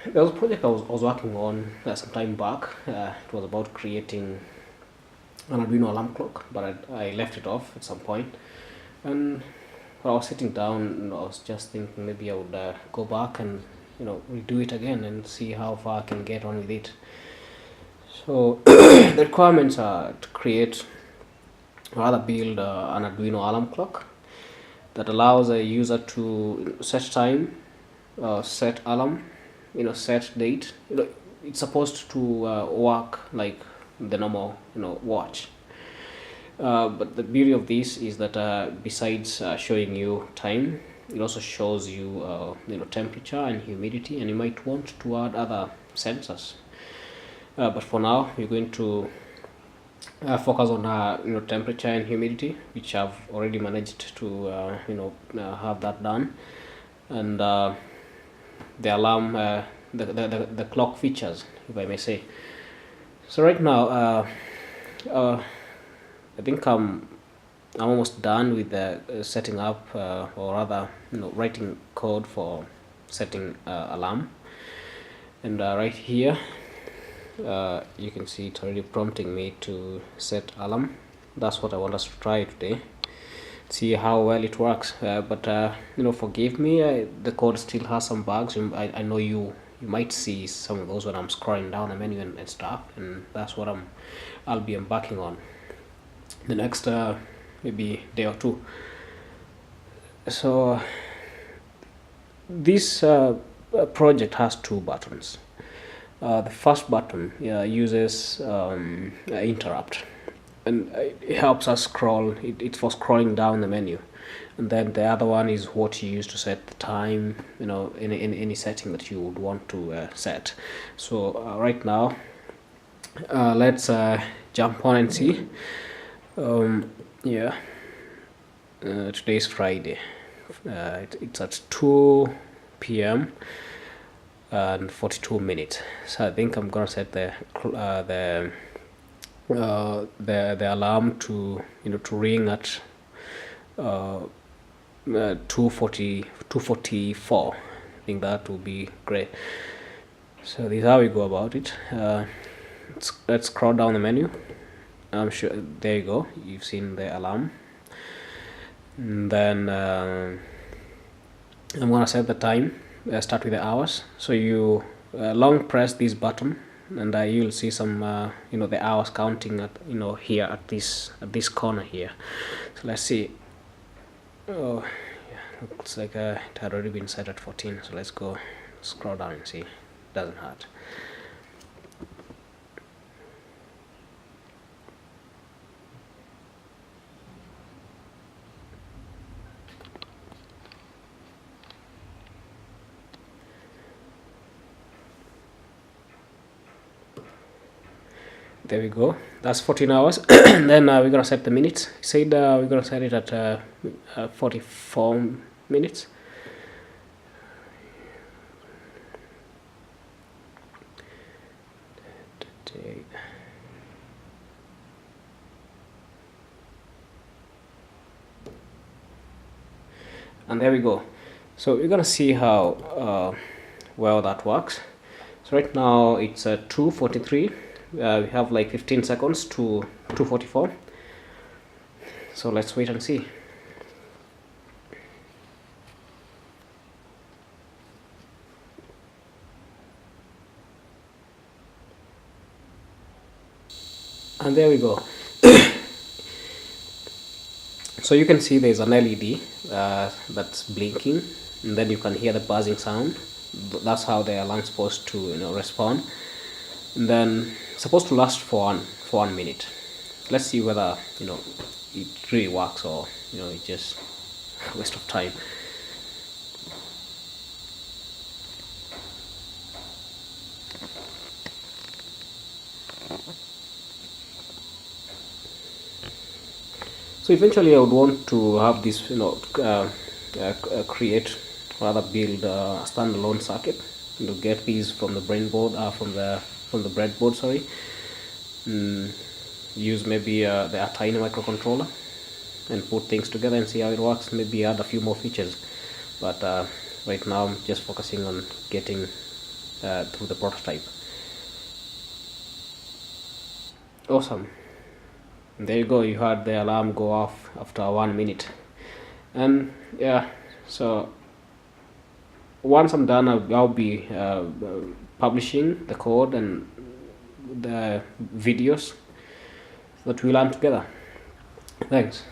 There was a project I was working on some time back. It was about creating an Arduino alarm clock, but I left it off at some point. And when I was sitting down, I was just thinking maybe I would go back and redo it again and see how far I can get on with it. So the requirements are to create or rather build an Arduino alarm clock that allows a user to set time, set alarm, set date. It's supposed to work like the normal watch. But the beauty of this is that besides showing you time, it also shows you temperature and humidity, and you might want to add other sensors. But for now, we're going to focus on temperature and humidity, which I've already managed to have that done, and the alarm, the clock features, if I may say. So right now, I think I'm almost done with the setting up, or rather, writing code for setting alarm. And right here, you can see it already prompting me to set alarm. That's what I want us to try today. See how well it works. But forgive me. The code still has some bugs. I know you might see some of those when I'm scrolling down the menu and stuff, and that's what I'll be embarking on the next maybe day or two. So this project has two buttons. The first button uses interrupt, and it helps us scroll. It's for scrolling down the menu. And then the other one is what you use to set the time, any setting that you would want to set. So right now, let's jump on and see. Today is Friday. It's at 2 p.m. and 42 minutes. So I think I'm gonna set the alarm to ring at 2:44. I think that will be great. So this is how we go about it. Let's scroll down the menu. I'm sure there you go. You've seen the alarm. And then I'm gonna set the time. Start with the hours. So you long press this button, and you'll see some the hours counting at here at this corner here. So let's see. Oh yeah, looks like it had already been set at 14. So let's go scroll down and see. Doesn't hurt. There we go. That's 14 hours. And then we're gonna set the minutes. It said we're gonna set it at 44 minutes. And there we go. So we're gonna see how well that works. So right now it's 2:43. We have like 15 seconds to 2:44. So let's wait and see. And there we go. So you can see there's an LED that's blinking, and then you can hear the buzzing sound. That's how the alarm's supposed to respond. And then it's supposed to last for 1 minute. Let's see whether it really works, or it's just a waste of time. So eventually I would want to have this create, rather build a standalone circuit to get these from the breadboard, from the breadboard, sorry. Use maybe the Arduino microcontroller and put things together and see how it works. Maybe add a few more features, but right now I'm just focusing on getting through the prototype. Awesome. There you go, you heard the alarm go off after 1 minute. And yeah, so once I'm done, I'll be publishing the code and the videos that we learn together. Thanks.